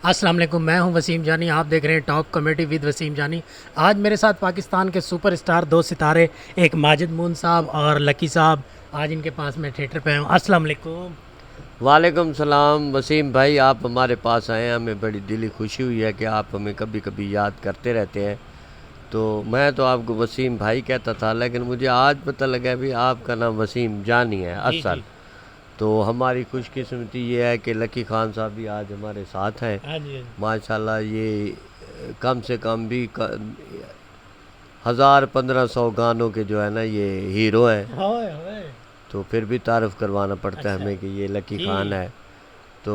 अस्सलाम वालेकुम, मैं हूं वसीम जानी। आप देख रहे हैं टॉप कॉमेडी विद वसीम जानी। आज मेरे साथ पाकिस्तान के सुपरस्टार दो सितारे, एक माजिद मून साहब और लकी साहब। आज इनके पास मैं थिएटर पे हूं। अस्सलाम वालेकुम। वालेकुम सलाम वसीम भाई, आप हमारे पास आए हैं, हमें बड़ी दिली खुशी हुई है कि आप हमें कभी कभी याद करते रहते हैं। तो मैं तो आपको वसीम भाई कहता था, लेकिन मुझे आज पता लगा भी आपका नाम वसीम जानी है जी असल। जी। तो हमारी खुशकिस्मती ये है कि लकी खान साहब भी आज हमारे साथ हैं। हाँ जी, हाँ जी। माशाल्लाह ये कम से कम भी 1000-1500 गानों के जो है ना ये हीरो हैं। होए होए। तो फिर भी तारुफ़ करवाना पड़ता है अच्छा। हमें कि ये लकी जी। खान है। तो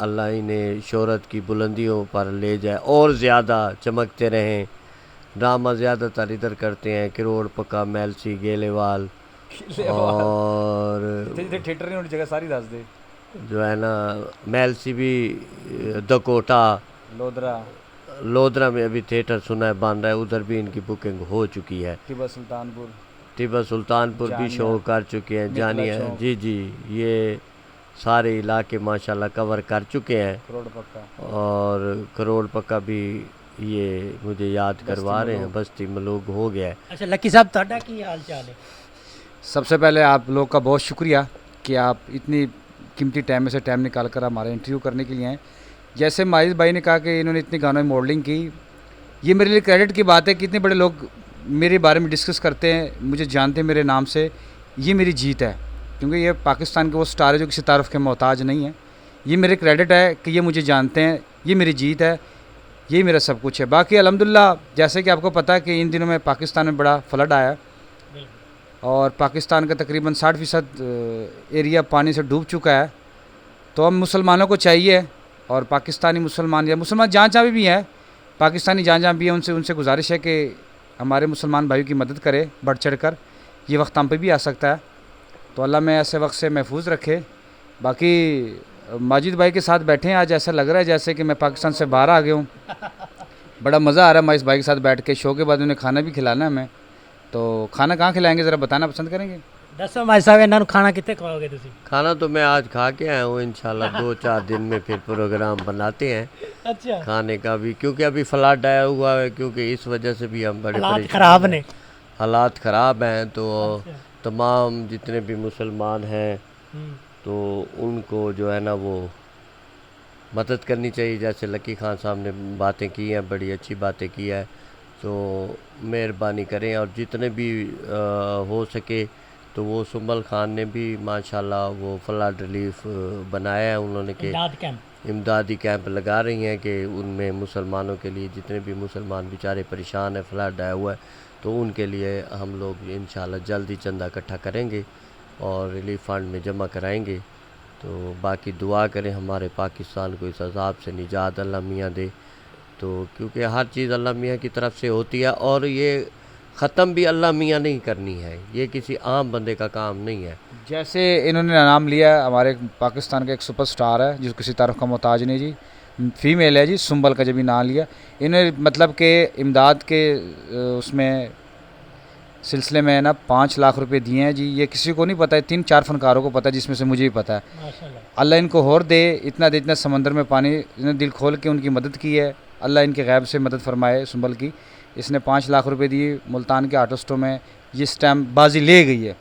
अल्लाह इन्हें शोहरत की बुलंदियों पर ले जाए और ज़्यादा चमकते रहें। ड्रामा ज़्यादातर इधर करते हैं, किरोड़ पक्का, मेलसी, गेलेवाल लेवाल और जिथे जिथे थिएटर नहीं होनी जगह सारी दस दे। जो है ना मेलसी भी, दकोटा, लोधरा, लोधरा में अभी थिएटर सुना है बन रहा है, उधर भी इनकी बुकिंग हो चुकी है। तिब्बत सुल्तानपुर, तिब्बत सुल्तानपुर भी शो जानिया, कर चुके हैं, मिथिला जानिए चौक, जी जी। ये सारे इलाके माशाल्लाह कवर कर चुके हैं। करोड़ पक्का, और करोड़ पक्का भी ये मुझे याद करवा रहे हैं, मलूक। बस्ती मलूक हो गया है। अच्छा लकी साहब, ਤੁਹਾਡਾ ਕੀ हाल चाल है? सबसे पहले आप लोग का बहुत शुक्रिया कि आप इतनी कीमती टाइम में से टाइम निकाल कर हमारा इंटरव्यू करने के लिए आए। जैसे माजिद भाई ने कहा कि इन्होंने इतने गानों में मॉडलिंग की, ये मेरे लिए क्रेडिट की बात है कि इतने बड़े लोग मेरे बारे में डिस्कस करते हैं, मुझे जानते हैं मेरे नाम से। ये मेरी जीत है, क्योंकि ये पाकिस्तान के वो स्टार है जो किसी तारुफ के मोहताज नहीं है। ये मेरे क्रेडिट है कि ये मुझे जानते हैं, ये मेरी जीत है, यही मेरा सब कुछ है। बाकी अल्हम्दुलिल्लाह, जैसे कि आपको पता है कि इन दिनों में पाकिस्तान में बड़ा फ्लड आया और पाकिस्तान का तकरीबन 60% एरिया पानी से डूब चुका है। तो हम मुसलमानों को चाहिए, और पाकिस्तानी मुसलमान या मुसलमान जहाँ जहाँ भी हैं, पाकिस्तानी जहाँ जहाँ भी हैं, उनसे उनसे गुजारिश है कि हमारे मुसलमान भाइयों की मदद करे बढ़ चढ़ कर। ये वक्त हम पे भी आ सकता है, तो अल्लाह में ऐसे वक्त से महफूज रखे। बाकी माजिद भाई के साथ बैठे हैं आज, ऐसा लग रहा है जैसे कि मैं पाकिस्तान से बाहर आ गया हूँ। बड़ा मज़ा आ रहा है माजिद भाई के साथ बैठ के। शो के बाद उन्हें खाना भी खिलाना है हमें, तो खाना कहाँ खिलाएंगे ज़रा बताना पसंद करेंगे? ਦੱਸੋ ਮਾਈ ਸਾਹਿਬ, ਇਹਨਾਂ ਨੂੰ ਖਾਣਾ ਕਿੱਥੇ ਖਵਾਓਗੇ ਤੁਸੀਂ? खाना तो मैं आज खा के आया हूँ, इंशाल्लाह 2-4 दिन में फिर प्रोग्राम बनाते हैं अच्छा। खाने का भी, क्योंकि अभी फ्लड आया हुआ है, क्योंकि इस वजह से भी हम बड़े हालात परेशान खराब हैं। ने। हालात ख़राब हैं। तो अच्छा। तमाम जितने भी मुसलमान हैं हम्म। तो उनको जो है ना वो मदद करनी चाहिए। जैसे लकी खान साहब ने बातें की हैं, बड़ी अच्छी बातें की है, तो मेहरबानी करें। और जितने भी हो सके तो वो सुम्बल खान ने भी माशाल्लाह वो फ्लड रिलीफ बनाया है उन्होंने के इमदाद कैंप। इमदादी कैंप लगा रही हैं कि उनमें मुसलमानों के लिए, जितने भी मुसलमान बेचारे परेशान हैं, फ्लड आया हुआ है, तो उनके लिए हम लोग इंशाल्लाह जल्द ही चंदा इकट्ठा करेंगे और रिलीफ फंड में जमा कराएंगे। तो बाकी दुआ करें हमारे पाकिस्तान को इस अजाब से निजात अल्लाह मियाँ दे। तो क्योंकि हर चीज़ अल्लाह मियाँ की तरफ से होती है, और ये ख़त्म भी अल्लाह मियाँ नहीं करनी है, ये किसी आम बंदे का काम नहीं है। जैसे इन्होंने नाम लिया है, हमारे पाकिस्तान का एक सुपरस्टार है जो किसी तारुफ का मोहताज नहीं जी, फीमेल है जी, सुंबल का जब भी नाम लिया इन्हें, मतलब कि इमदाद के उसमें सिलसिले में ना 5 लाख रुपए दिए हैं जी। ये किसी को नहीं पता है, 3-4 फनकारों को पता है, जिसमें से मुझे भी पता है। माशाल्लाह। अल्लाह इनको और दे, इतना दे इतना समंदर में पानी, इन्होंने दिल खोल के उनकी मदद की है। अल्लाह इनके गैब से मदद फरमाए सुंबल की। इसने 5 लाख रुपए दिए मुल्तान के आर्टिस्टों में, जिस टाइम बाजी ले गई है,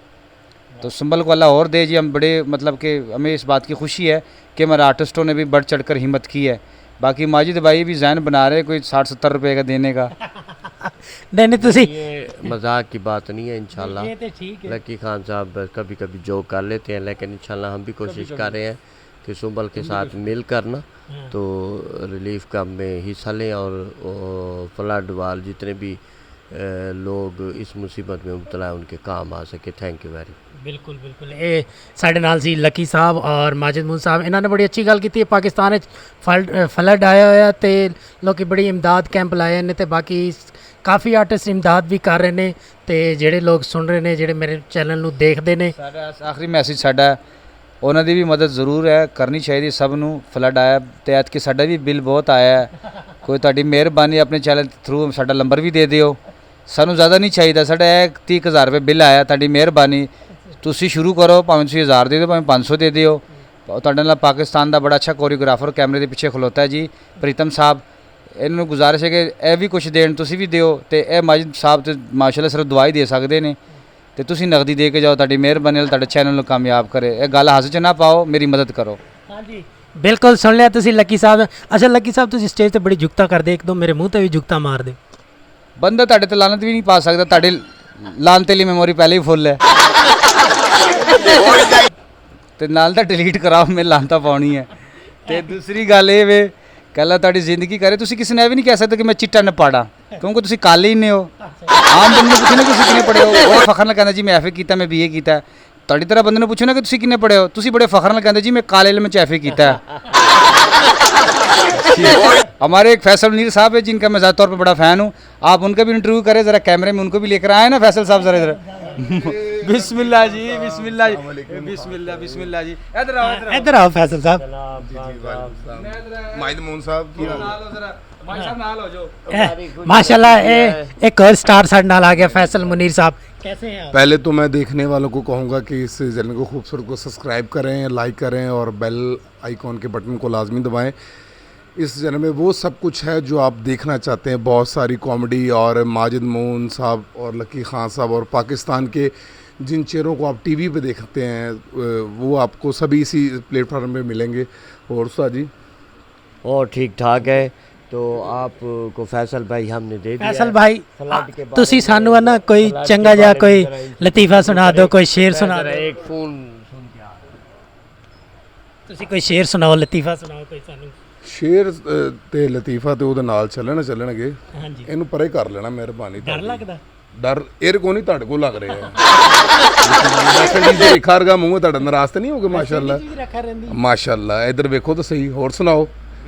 तो सुंबल को अल्लाह और दे जी। हम बड़े मतलब कि हमें इस बात की खुशी है कि हमारे आर्टिस्टों ने भी बढ़ चढ़ कर हिम्मत की है। बाकी माजिद भाई भी जहन बना रहे कोई 60-70 रुपये का देने का। नहीं नहीं, ਤੁਸੀਂ ये मजाक की बात नहीं है इंशाल्लाह। ये तो ठीक है। लकी खान साहब कभी कभी जोक कर लेते हैं, लेकिन इंशाल्लाह हम भी कोशिश कर रहे हैं कि सुंबल के साथ मिलकर ना हाँ। तो रिलीफ काम में हिस्सा लें, और फ्लड वाल जितने भी लोग इस मुसीबत में मुब्तला हैं उनके काम आ सके। Thank you very. ਬਿਲਕੁਲ ਬਿਲਕੁਲ। ਇਹ ਸਾਡੇ ਨਾਲ ਸੀ ਲੱਕੀ ਸਾਹਿਬ ਔਰ ਮਾजिद मून ਸਾਹਿਬ। ਇਹਨਾਂ ਨੇ ਬੜੀ ਅੱਛੀ ਗੱਲ ਕੀਤੀ ਹੈ। ਪਾਕਿਸਤਾਨ ਵਿੱਚ ਫਲੱਡ ਆਇਆ ਹੋਇਆ ਤੇ ਲੋਕੀ ਬੜੀ ਇਮਦਾਦ ਕੈਂਪ ਲਾਏ ਨੇ, ਤੇ ਬਾਕੀ ਕਾਫੀ ਆਰਟਿਸਟ ਇਮਦਾਦ ਵੀ ਕਰ ਰਹੇ ਨੇ, ਤੇ ਜਿਹੜੇ ਲੋਕ ਸੁਣ ਰਹੇ ਨੇ, ਜਿਹੜੇ ਮੇਰੇ ਚੈਨਲ ਨੂੰ ਦੇਖਦੇ ਨੇ, ਸਾਡਾ ਆਖਰੀ ਮੈਸੇਜ ਸਾਡਾ ਉਹਨਾਂ ਦੀ ਵੀ ਮਦਦ ਜ਼ਰੂਰ ਹੈ, ਕਰਨੀ ਚਾਹੀਦੀ ਸਭ ਨੂੰ। ਫਲੱਡ ਆਇਆ ਤੇ ਐਤਕੀ ਸਾਡਾ ਵੀ ਬਿੱਲ ਬਹੁਤ ਆਇਆ ਹੈ, ਕੋਈ ਤੁਹਾਡੀ ਮਿਹਰਬਾਨੀ ਆਪਣੇ ਚੈਨਲ ਥਰੂ ਸਾਡਾ ਨੰਬਰ ਵੀ ਦੇ ਦਿਓ। ਸਾਨੂੰ ਜ਼ਿਆਦਾ ਨਹੀਂ ਚਾਹੀਦਾ, ਸਾਡਾ 30,000 ਰੁਪਏ ਬਿੱਲ ਆਇਆ, ਤੁਹਾਡੀ ਮਿਹਰਬਾਨੀ। ਤੁਸੀਂ ਸ਼ੁਰੂ ਕਰੋ, ਭਾਵੇਂ ਤੁਸੀਂ 1000 ਦੇ ਦਿਓ, ਭਾਵੇਂ 500 ਦੇ ਦਿਓ, ਤੁਹਾਡੇ ਨਾਲ ਪਾਕਿਸਤਾਨ ਦਾ ਬੜਾ ਅੱਛਾ ਕੋਰੀਓਗ੍ਰਾਫਰ ਕੈਮਰੇ ਦੇ ਪਿੱਛੇ ਖਲੋਤਾ ਹੈ ਜੀ ਪ੍ਰੀਤਮ ਸਾਹਿਬ। ਇਹਨਾਂ ਨੂੰ ਗੁਜ਼ਾਰਿਸ਼ ਹੈ ਕਿ ਇਹ ਵੀ ਕੁਝ ਦੇਣ, ਤੁਸੀਂ ਵੀ ਦਿਓ, ਤੇ ਇਹ ਮਾजिद ਸਾਹਿਬ ਤੇ ਮਾਸ਼ਾਅੱਲਾ ਸਿਰਫ ਦੁਆ ਹੀ ਦੇ ਸਕਦੇ ਨੇ, ਤੇ ਤੁਸੀਂ ਨਗਦੀ ਦੇ ਕੇ ਜਾਓ। ਤੁਹਾਡੀ ਮਿਹਰਬਾਨੀ ਨਾਲ ਤੁਹਾਡੇ ਚੈਨਲ ਨੂੰ ਕਾਮਯਾਬ ਕਰੇ। ਇਹ ਗੱਲ ਹੱਥ 'ਚ ਨਾ ਪਾਓ, ਮੇਰੀ ਮਦਦ ਕਰੋ। ਹਾਂਜੀ ਬਿਲਕੁਲ ਸੁਣ ਲਿਆ ਤੁਸੀਂ ਲੱਕੀ ਸਾਹਿਬ। ਅੱਛਾ ਲੱਕੀ ਸਾਹਿਬ ਤੁਸੀਂ ਸਟੇਜ ਤੇ ਬੜੀ ਜੁਗਤਾ ਕਰਦੇ, ਇੱਕ ਦੋ ਮੇਰੇ ਮੂੰਹ ਤੇ ਵੀ ਜੁਗਤਾ ਮਾਰ ਦਿਓ। ਬੰਦਾ ਤੁਹਾਡੇ ਤੇ ਲਾਨਤ ਵੀ ਨਹੀਂ ਪਾ ਸਕਦਾ, ਤੁਹਾਡੇ ਲਾਨਤ ਲਈ ਮੈਮੋਰੀ ਪਹਿਲੇ ਹੀ ਫੁੱਲ ਹੈ ਤੇ ਨਾਲ ਤਾਂ ਡਿਲੀਟ ਕਰਾਓ, ਮੈਂ ਲਾਨਤਾਂ ਪਾਉਣੀ ਹੈ। ਤੇ ਦੂਸਰੀ ਗੱਲ ਇਹ ਵੇ ਕੱਲਾ ਤੁਹਾਡੀ ਜ਼ਿੰਦਗੀ ਕਰੇ, ਤੁਸੀਂ ਕਿਸੇ ਨੇ ਇਹ ਵੀ ਨਹੀਂ ਕਹਿ ਸਕਦੇ ਕਿ ਮੈਂ ਚਿੱਟਾ ਨਾ ਪਾੜਾ, ਕਿਉਂਕਿ ਤੁਸੀਂ ਕਾਲੇ ਹੀ ਨੇ ਹੋ। ਆਮ ਬੰਦੇ ਨੂੰ ਪੁੱਛੋ ਨਾ ਤੁਸੀਂ ਕਿੰਨੇ ਪੜ੍ਹੇ ਹੋ, ਉਹ ਫਖਰ ਨਾਲ ਕਹਿੰਦਾ ਜੀ ਮੈਂ ਐਫਏ ਕੀਤਾ, ਮੈਂ ਬੀਏ ਕੀਤਾ। ਤੁਹਾਡੀ ਤਰ੍ਹਾਂ ਬੰਦੇ ਨੂੰ ਪੁੱਛੋ ਨਾ ਕਿ ਤੁਸੀਂ ਕਿੰਨੇ पढ़े हो, ਤੁਸੀਂ बड़े फखर ਨਾਲ कहते जी मैं काले इल्म में एफए किया है। हमारे एक फैसल मुनीर साहब है जिनका मैं ज़्यादा तौर पर बड़ा फ़ैन हूँ, आप उनका भी इंटरव्यू करें ज़रा, कैमरे में उनको भी लेकर आए ना फैसल साहब ज़रा इधर। बिस्मिल्लाह जी, बिस्मिल्लाह जी, बिस्मिल्लाह बिस्मिल्लाह जी, इधर आओ इधर आओ फैसल साहब। माजिद मून साहब माशाल्लाह एक और स्टार साडे नाल आ गया फैसल मुनीर साहब, कैसे हैं आप? पहले तो मैं देखने वालों को कहूँगा कि इस चैनल को खूबसूरत को सब्सक्राइब करें, लाइक करें और बेल आइकॉन के बटन को लाजमी दबाएं। इस चैनल में वो सब कुछ है जो आप देखना चाहते हैं, बहुत सारी कॉमेडी और माजिद मून साहब और लकी खान साहब और पाकिस्तान के जिन चेहरों को आप टीवी पे देखते हैं वो आपको सभी इसी प्लेटफार्म पे मिलेंगे। और उस्ताद जी और ठीक ठाक है, तो आपको फैसल भाई हमने दे दिया। फैसल भाई फ्लड के बारे तुसी में सानू है ना कोई फ्लड चंगा के जा बारे कोई में जरा लतीफा सुना दो, कोई शेर सुना जरा दो। एक फोन सुन के आ तुसी कोई शेर सुनाओ, लतीफा सुनाओ कोई सानू। शेर ते लतीफा ते ਉਹਦੇ ਨਾਲ ਚੱਲਣਗੇ, ਹਾਂਜੀ ਇਹਨੂੰ ਪਰੇ ਕਰ ਲੈਣਾ ਮਿਹਰਬਾਨੀ। डर लगदा ਡਰ ਇਹ ਕੋ ਨਹੀਂ ਤੁਹਾਡੇ ਕੋ ਲੱਗ ਰਿਹਾ ਹੈ ਜੀ ਦੇਖਾ ਰਗਾ ਮੂੰਹ ਤੁਹਾਡਾ ਨਾਰਾਜ਼ ਤੇ ਨਹੀਂ ਹੋਗੇ? ਮਾਸ਼ਾਅੱਲਾ चीज रखा रहंदी। ਮਾਸ਼ਾਅੱਲਾ। ਇੱਧਰ ਵੇਖੋ ਤਾਂ ਸਹੀ। ਹੋਰ ਸੁਣਾਓ,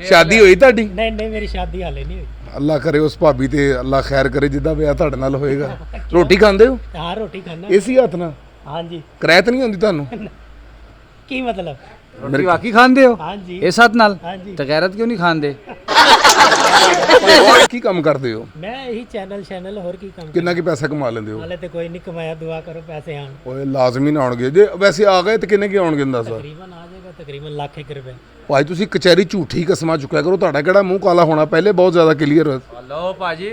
ਸ਼ਾਦੀ ਹੋਈ ਤੁਹਾਡੀ? नहीं नहीं मेरी शादी हाले नहीं हुई। ਅੱਲਾ ਕਰੇ ਉਸ ਭਾਬੀ ਤੇ ਅੱਲਾ ਖੈਰ ਕਰੇ ਜਿੱਦਾਂ ਵਿਆਹ ਤੁਹਾਡੇ ਨਾਲ ਹੋਏਗਾ। ਰੋਟੀ ਖਾਂਦੇ ਹੋ हाँ रोटी खाना। ਇਸੀ ਹੱਥ ਨਾਲ? हाँ जी ਕਰਾਇਤ ਨਹੀਂ ਹੁੰਦੀ ਤੁਹਾਨੂੰ? की मतलब? रोटी वाकई खाते हो हाँ जी इस हथ नाल? हाँ जी तो गैरत क्यों नहीं खाते? ਕੀ ਕੰਮ ਕਰਦੇ ਹੋ? मैं यही चैनल होर की काम ਕਿੰਨਾ ਕੀ ਪੈਸਾ ਕਮਾ ਲੈਂਦੇ ਹੋ? हाले तो कोई नहीं कमाया, दुआ करो पैसे आन। ਓਏ ਲਾਜ਼ਮੀ ਨਾ ਆਉਣਗੇ। ਜੇ ਵੈਸੇ ਆ ਗਏ ਤੇ ਕਿੰਨੇ ਕੀ ਆਉਣਗੇ ਦੱਸ? तकरीबन आ जाएगा तकरीबन लाख एक रुपए। ਭਾਈ ਤੁਸੀਂ ਕਚਹਿਰੀ ਝੂਠੀ ਕਸਮਾਂ ਚੁੱਕਿਆ ਕਰੋ, ਤੁਹਾਡਾ ਕਿਹੜਾ ਮੂੰਹ ਕਾਲਾ ਹੋਣਾ, ਪਹਿਲੇ ਬਹੁਤ ਜ਼ਿਆਦਾ ਕਲੀਅਰ ਹੋ। लो भाजी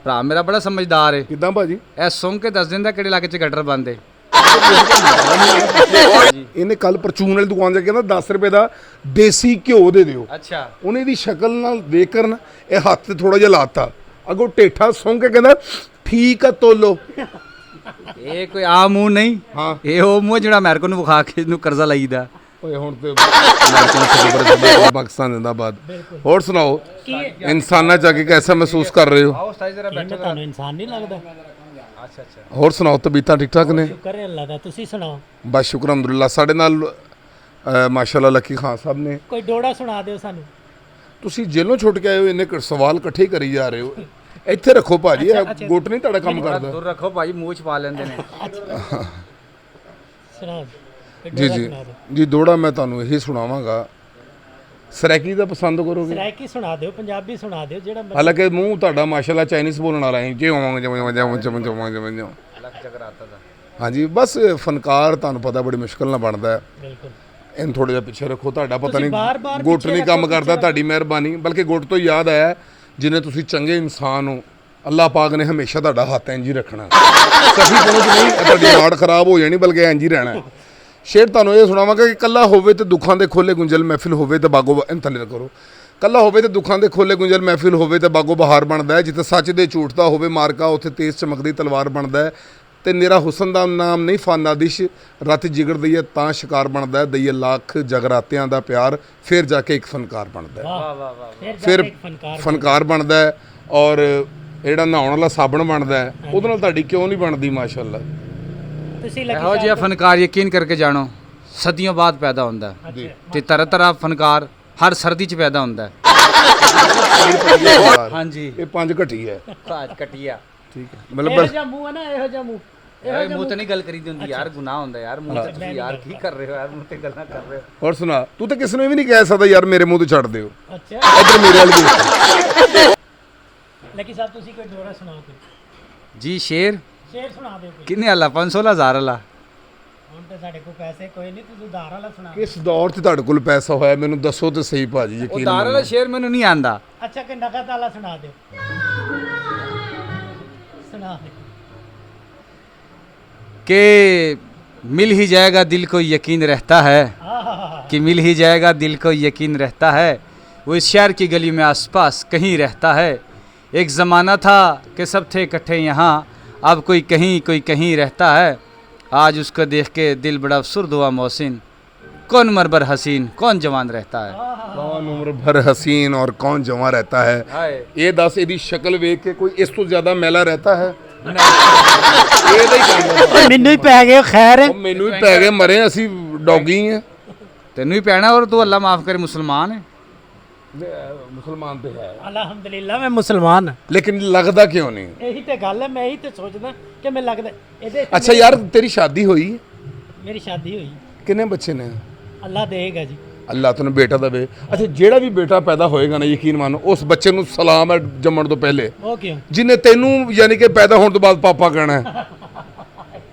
भरा मेरा बड़ा समझदार है, ਕਿਦਾਂ ਭਾਜੀ? ए सुन के दस दिन किहड़े इलाके च गटर बंद है। ਇਹਨੇ ਕੱਲ ਪਰਚੂਨ ਵਾਲੀ ਦੁਕਾਨ ਜਾ ਕੇ ਕਹਿੰਦਾ 10 ਰੁਪਏ ਦਾ ਦੇਸੀ ਘਿਓ ਦੇ ਦਿਓ। अच्छा ਉਹਨੇ ਇਹਦੀ ਸ਼ਕਲ ਨਾਲ ਦੇਖ ਕਰਨ ਇਹ ਹੱਥ ਤੇ ਥੋੜਾ ਜਿਹਾ ਲਾਤਾ, ਅੱਗੋਂ ਢੇਠਾ ਸੁੰਘ ਕੇ ਕਹਿੰਦਾ ਠੀਕ ਆ ਤੋਲੋ। ਇਹ ਕੋਈ ਆਮ ਮੂੰਹ ਨਹੀਂ, ਹਾਂ ਇਹ ਉਹ ਮੂੰਹ ਜਿਹੜਾ ਅਮਰੀਕਾ ਨੂੰ ਵਿਖਾ ਕੇ ਇਹਨੂੰ ਕਰਜ਼ਾ ਲਈਦਾ। ਓਏ ਹੁਣ ਤੇ ਪਾਕਿਸਤਾਨ ਜ਼ਿੰਦਾਬਾਦ। ਹੋਰ ਸੁਣਾਓ, ਇਨਸਾਨਾਂ ਚ ਆ ਕੇ ਕੈਸਾ ਮਹਿਸੂਸ ਕਰ ਰਹੇ ਹੋ? ਆਓ ਉਸਤਾਦ ਜਰਾ मैं ਤੁਹਾਨੂੰ इंसान नहीं लगदा? ਅੱਛਾ ਅੱਛਾ ਹੋਰ ਸੁਣਾਓ, ਤਬੀਅਤਾਂ ਠੀਕ ਠਾਕ ਨੇ? शुक्र है अल्लाह दा, तुसी सुनाओ। ਬਸ ਸ਼ੁਕਰ ਅਲਹਮਦੁਲਿਲਾ। ਸਾਡੇ ਨਾਲ ਮਾਸ਼ਾਅੱਲਾ ਲੱਕੀ ਖਾਨ ਸਾਹਿਬ ਨੇ। कोई डोड़ा सुना दियो सानू। ਤੁਸੀਂ ਜੇਲੋਂ ਛੁੱਟ ਕੇ ਆਏ ਹੋ, ਇੰਨੇ ਸਵਾਲ ਇਕੱਠੇ ਕਰੀ ਜਾ ਰਹੇ ਹੋ। ਇੱਥੇ ਰੱਖੋ ਭਾਜੀ, ਇਹ ਗੁੱਟ ਨਹੀਂ ਤੁਹਾਡਾ ਕੰਮ ਕਰਦਾ। ਦੂਰ ਰੱਖੋ ਭਾਈ, ਮੂੰਹ ਚ ਪਾ ਲੈਂਦੇ ਨੇ। सुनाओ ਜੀ ਜੀ ਜੀ ਦੋੜਾ ਮੈਂ ਤੁਹਾਨੂੰ ਇਹੀ ਸੁਣਾਵਾਂਗਾ। ਸਰੈਕੀ ਦਾ ਪਸੰਦ ਕਰੋਗੇ? सरायकी सुना दियो, पंजाबी सुना दियो जेड़ा ਹਾਲਾਂਕਿ ਮੂੰਹ ਤੁਹਾਡਾ ਮਾਸ਼ਾਅੱਲਾ ਚਾਈਨੀਜ਼ ਬੋਲਣ ਵਾਲਾ ਹੈ। ਜੇ ਲੱਖ ਚੱਕਰ ਆਤਾ ਦਾ। ਹਾਂਜੀ ਬਸ ਫਨਕਾਰ ਤੁਹਾਨੂੰ ਪਤਾ ਬੜੀ ਮੁਸ਼ਕਲ ਨਾਲ ਬਣਦਾ ਹੈ। बिल्कुल ਇਹਨੂੰ ਥੋੜਾ ਜਿਹਾ ਪਿੱਛੇ ਰੱਖੋ, ਤੁਹਾਡਾ ਪਤਾ ਤੁਸੀਂ ਬਾਰ-ਬਾਰ ਨਹੀਂ ਗੁੱਟ ਪਿੱਛੇ ਨਹੀਂ ਕੰਮ ਰੱਖੋ, ਕਰਦਾ, ਤੁਹਾਡੀ ਮਿਹਰਬਾਨੀ। ਬਲਕਿ ਗੁੱਟ ਤੋਂ ਯਾਦ ਆਇਆ, ਜਿਨੇ ਤੁਸੀਂ ਚੰਗੇ ਇਨਸਾਨ ਹੋ, ਅੱਲਾਹ ਪਾਕ ਨੇ ਹਮੇਸ਼ਾ ਤੁਹਾਡਾ ਹੱਥ ਇੰਜ ਹੀ ਰੱਖਣਾ। ਸਹੀ ਪਹੁੰਚ ਨਹੀਂ, ਤੁਹਾਡੀ ਨਾੜ ਖਰਾਬ ਹੋ ਜਾਣੀ, ਬਲਕਿ ਇੰਜ ਹੀ ਰਹਿਣਾ। ਸ਼ੇਰ ਤੁਹਾਨੂੰ ਇਹ ਸੁਣਾਵਾਂਗਾ ਕਿ ਕੱਲਾ ਹੋਵੇ ਤੇ ਦੁੱਖਾਂ ਦੇ ਖੋਲੇ ਗੁੰਝਲ ਮਹਿਫਿਲ ਹੋਵੇ ਤੇ ਬਾਗੋ ਥੱਲੇ ਕਰੋ। ਕੱਲਾ ਹੋਵੇ ਤੇ ਦੁੱਖਾਂ ਦੇ ਖੋਲੇ ਗੁੰਝਲ ਮਹਿਫਿਲ ਹੋਵੇ ਤੇ ਬਾਗੋ ਬਹਾਰ ਬਣਦਾ ਹੈ। ਜਿੱਥੇ ਸੱਚ ਦੇ ਝੂਠ ਦਾ ਹੋਵੇ ਮਾਰਕਾ, ਉੱਥੇ ਤੇਜ਼ ਚਮਕਦੀ ਤਲਵਾਰ ਬਣਦਾ ਹੈ। ਤੇ ਮੇਰਾ ਹੁਸਨ ਦਾ ਨਾਮ ਨਹੀਂ ਫਾਨਾਦਿਸ਼, ਰੱਤ ਜਿਗਰ ਦਈਏ ਤਾਂ ਸ਼ਿਕਾਰ ਬਣਦਾ ਹੈ। ਦਈਏ ਲੱਖ ਜਗਰਾਤਿਆਂ ਦਾ ਪਿਆਰ, ਫਿਰ ਜਾ ਕੇ ਇੱਕ ਫਨਕਾਰ ਬਣਦਾ ਹੈ। ਵਾਹ ਵਾਹ ਵਾਹ। ਫਿਰ ਫਨਕਾਰ ਬਣਦਾ ਹੈ। ਔਰ ਜਿਹੜਾ ਨਹਾਉਣ ਵਾਲਾ ਸਾਬਣ ਬਣਦਾ ਹੈ, ਉਹਦੇ ਨਾਲ ਤੁਹਾਡੀ ਕਿਉਂ ਨਹੀਂ ਬਣਦੀ? ਮਾਸ਼ਾਅੱਲਾ। तुसी ਇਹੋ ਜਿਹਾ ਫਨਕਾਰ ਯਕੀਨ ਕਰਕੇ ਜਾਣੋ ਸਦੀਆਂ ਬਾਅਦ ਪੈਦਾ ਹੁੰਦਾ ਹੈ, ਤੇ ਤਰ੍ਹਾਂ ਤਰ੍ਹਾਂ ਫਨਕਾਰ ਹਰ ਸਰਦੀ ਚ ਪੈਦਾ ਹੁੰਦਾ ਹੈ। ਹਾਂਜੀ ਇਹ 5 ਘਟੀ ਹੈ। ਕਾਜ ਕਟਿਆ ਠੀਕ ਹੈ, ਇਹੋ ਮਤਲਬ ਜਿਹਾ ਮੂੰਹ ਹੈ ਨਾ, ਇਹੋ ਜਿਹਾ ਮੂੰਹ। ਇਹ ਮੂੰਹ ਤੇ ਨਹੀਂ ਗੱਲ ਕਰੀਦੀ ਹੁੰਦੀ ਯਾਰ, ਗੁਨਾਹ ਹੁੰਦਾ ਯਾਰ। ਮੂੰਹ ਤੇ ਤੁਸੀਂ ਯਾਰ ਕੀ ਕਰ ਰਹੇ ਹੋ ਯਾਰ, ਮੂੰਹ ਤੇ ਗੱਲਾਂ ਕਰ ਰਹੇ ਹੋ। ਹੋਰ ਸੁਣਾ, ਤੂੰ ਤਾਂ ਕਿਸੇ ਨੂੰ ਵੀ ਨਹੀਂ ਕਹਿ ਸਕਦਾ ਯਾਰ ਮੇਰੇ ਮੂੰਹ ਤੋਂ ਛੱਡ ਦਿਓ। अच्छा ਇੱਧਰ ਮੇਰੇ ਵਾਲ ਦੇਖ। लकी साहब तुसी कोई डोरा सुनाओ कोई ਜੀ ਸ਼ੇਰ शेर सुना दियो कोई। ਕਿੰਨੇ ਵਾਲਾ? 500 1000 ਵਾਲਾ? ਹੁਣ ਤੇ ਸਾਡੇ ਕੋਲ ਪੈਸੇ ਕੋਈ ਨਹੀਂ, ਤੁਸੀਂ ਉਧਾਰ ਵਾਲਾ ਸੁਣਾ। ਕਿਸ ਦੌਰ 'ਚ ਤੁਹਾਡੇ ਕੋਲ ਪੈਸਾ ਹੋਇਆ ਮੈਨੂੰ ਦੱਸੋ ਤੇ ਸਹੀ ਭਾਜੀ, ਉਹ ਯਕੀਨ ਦਾਰ ਵਾਲਾ ਸ਼ੇਰ ਮੈਨੂੰ ਨਹੀਂ ਆਂਦਾ। ਅੱਛਾ ਕਿ ਨਕਦ ਵਾਲਾ ਸੁਣਾ ਦਿਓ, ਸੁਣਾ ਦਿਓ। कि मिल ही जाएगा दिल को यकीन रहता है, आहा, कि मिल ही जाएगा दिल को यकीन रहता है, वो इस शहर की गली में आसपास कहीं रहता है। एक ज़माना था कि सब थे इकट्ठे यहाँ, अब कोई कहीं रहता है। आज उसको देख के दिल बड़ा अफसुर्द हुआ मोहसिन, कौन उम्र भर हसीन कौन जवान रहता है। ਕੌਣ ਉਮਰ ਭਰ ਹਸੀਨ ਔਰ ਕੌਣ ਜਵਾਂ रहता है। ਇਹ ਦੱਸ ਇਹਦੀ ਸ਼ਕਲ ਵੇਖ ਕੇ ਕੋਈ ਇਸ ਤੋਂ ਜ਼ਿਆਦਾ ਮੈਲਾ रहता है? ਇਹਦਾ ਹੀ ਕੰਮ ਮੈਨੂੰ ਹੀ ਪੈ ਗਏ ਖੈਰ। ਉਹ ਮੈਨੂੰ ਹੀ ਪੈ ਗਏ ਮਰੇ, ਅਸੀਂ ਡੌਗੀ ਆ। तेनू ही पैना और तू अल्लाह माफ़ करे मुसलमान है। ਮੁਸਲਮਾਨ ਤੇ ਹੈ ਅਲਹਮਦੁਲਿਲਾ ਮੈਂ ਮੁਸਲਮਾਨ ਹਾਂ। ਲੇਕਿਨ ਲੱਗਦਾ ਕਿਉਂ ਨਹੀਂ? ਇਹੀ ਤੇ ਗੱਲ ਹੈ, ਮੈਂ ਇਹੀ ਤੇ ਸੋਚਦਾ ਕਿ ਮੈਂ ਲੱਗਦਾ ਇਹਦੇ ਅੱਛਾ ਯਾਰ ਤੇਰੀ ਸ਼ਾਦੀ ਹੋਈ? ਮੇਰੀ ਸ਼ਾਦੀ ਹੋਈ, ਕਿੰਨੇ ਬੱਚੇ ਨੇ? ਅੱਲਾ ਦੇਗਾ ਜੀ। ਅੱਲਾਹ ਤੈਨੂੰ ਬੇਟਾ ਦੇਵੇ। ਅੱਛਾ ਜਿਹੜਾ ਵੀ ਬੇਟਾ ਪੈਦਾ ਹੋਏਗਾ ਨਾ, ਯਕੀਨ ਮੰਨ ਉਸ ਬੱਚੇ ਨੂੰ ਸਲਾਮ ਹੈ ਜੰਮਣ ਤੋਂ ਪਹਿਲੇ, ਉਹ ਕਿਉਂ? ਜਿਹਨੇ ਤੈਨੂੰ ਯਾਨੀ ਕਿ ਪੈਦਾ ਹੋਣ ਤੋਂ ਬਾਅਦ ਪਾਪਾ ਕਹਿਣਾ ਹੈ।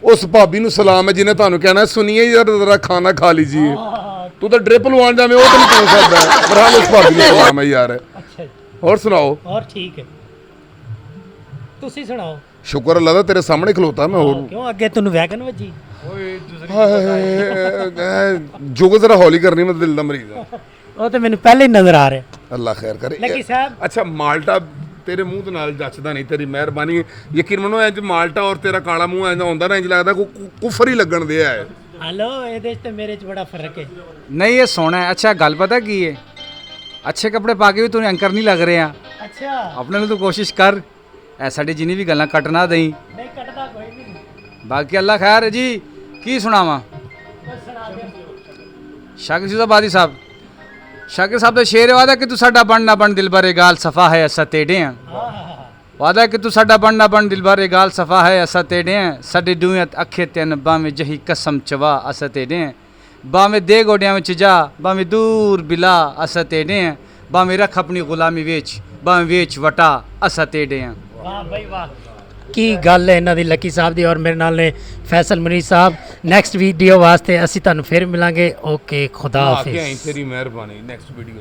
ਉਸ ਭਾਬੀ ਨੂੰ ਸਲਾਮ ਹੈ ਜਿਹਨੇ ਤੁਹਾਨੂੰ ਕਹਿਣਾ ਸੁਣੀਏ ਯਾਰ ਜ਼ਰਾ ਖਾਣਾ ਖਾ ਲੀਜੀਏ। ਤੂੰ ਤਾਂ ਡ੍ਰਿਪ ਲਵਾਉਣ ਜਾਵੇਂ ਉਹ ਤਾਂ ਨਹੀਂ ਪਹੁੰਚ ਸਕਦਾ, ਪਰ ਹਾਲ ਉਸ ਭਾਬੀ ਨੂੰ ਸਲਾਮ ਹੈ ਯਾਰ। ਅੱਛਾ ਜੀ, ਹੋਰ ਸੁਣਾਓ? ਹੋਰ ਠੀਕ ਹੈ, ਤੁਸੀਂ ਸੁਣਾਓ। ਸ਼ੁਕਰ ਅੱਲਾ ਦਾ ਤੇਰੇ ਸਾਹਮਣੇ ਖਲੋਤਾ ਮੈਂ। ਹੋਰ ਕਿਉਂ ਅੱਗੇ ਤੈਨੂੰ ਵੈਗਨ ਵੱਜੀ? ਜੋਗ ਜ਼ਰਾ ਹੌਲੀ ਕਰਨੀ, ਮੈਂ ਦਿਲ ਦਾ ਮਰੀਜ਼ ਹਾਂ। ਉਹ ਤੇ ਮੈਨੂੰ ਪਹਿਲੇ ਹੀ ਨਜ਼ਰ ਆ ਰਿਹਾ। ਅੱਲਾ ਖੈਰ ਕਰੇ। ਲੱਕੀ ਸਾਹਿਬ, ਅੱਛਾ ਮਾਲਟਾ ਤੇਰੇ ਮੂੰਹ ਦੇ ਨਾਲ ਜੱਚਦਾ ਨਹੀਂ, ਤੇਰੀ ਮਿਹਰਬਾਨੀ। ਯਕੀਨ ਮੰਨੋ ਇੰਜ ਮਾਲਟਾ ਔਰ ਤੇਰਾ ਕਾਲਾ ਮੂੰਹ ਇੰਜ ਆਉਂਦਾ ਨਾ, ਇੰਜ ਲੱਗਦਾ ਕੁਫਰ ਹੀ ਲੱਗਣ ਦਿਆ ਹੈ। ਹਲੋ ਇਹਦੇ 'ਚ ਤੇ ਮੇਰੇ 'ਚ ਬੜਾ ਫਰਕ ਹੈ। नहीं ये सोना है। अच्छा गल पता की है, अच्छे कपड़े पा के भी तू एंकर नहीं लग रहे हैं। ਅੱਛਾ अपने लिए तू कोशिश कर, ऐ साडी जिन्नी भी गल्लां कट ना देई। ਨਹੀਂ ਕੱਟਦਾ ਕੋਈ ਨਹੀਂ, बाकी अल्लाह खैर है जी। की सुनावा ਕੋਈ ਸੁਣਾ ਦਿਓ। शाकिर सुजाबादी साहब, शाकिर साहब ਦਾ ਸ਼ੇਰ ਵਾਦਾ ਕਿ ਤੂੰ ਸਾਡਾ ਬਣ ਨਾ ਬਣ ਦਿਲਬਰੇ ਗਾਲ ਸਫਾ ਹੈ ਅਸਾਂ ਤੇੜੇ ਆ। ਵਾਦਾ ਕਿ ਤੂੰ ਸਾਡਾ ਬਣ ਨਾ ਬਣ ਦਿਲਬਰੇ ਗਾਲ ਸਫਾ ਹੈ ਅਸਾਂ ਤੇੜੇ ਆ। ਸਾਡੇ ਦੂਹਤ ਅੱਖੇ ਤਿੰਨ ਬਾਵੇਂ ਜਹੀ ਕਸਮ ਚਵਾ ਅਸਾਂ ਤੇੜੇ ਆ। ਬਾਵੇਂ ਦੇ ਗੋਡਿਆਂ ਵਿੱਚ ਜਾ ਬਾਵੇਂ ਦੂਰ ਬਿਲਾ ਅਸਾਂ ਤੇੜੇ ਆ। ਬਾਵੇਂ ਰੱਖ ਆਪਣੀ ਗੁਲਾਮੀ ਵੇਚ ਬਾਵੇਂ ਵੇਚ ਵਟਾ ਅਸਾਂ ਤੇੜੇ ਆ। ਵਾਹ ਬਈ ਵਾਹ, ਕੀ ਗੱਲ ਹੈ ਇਹਨਾਂ ਦੀ ਲੱਕੀ ਸਾਹਿਬ ਦੀ। ਔਰ ਮੇਰੇ ਨਾਲ ਨੇ ਫੈਸਲ ਮੁਨੀਰ ਸਾਹਿਬ। ਨੈਕਸਟ ਵੀਡੀਓ ਵਾਸਤੇ ਅਸੀਂ ਤੁਹਾਨੂੰ ਫਿਰ ਮਿਲਾਂਗੇ। ਓਕੇ, ਖੁਦਾ ਆ ਕੇ ਹਾਫਿਜ਼। ਆਈ ਤੇਰੀ ਮਿਹਰਬਾਨੀ। Next video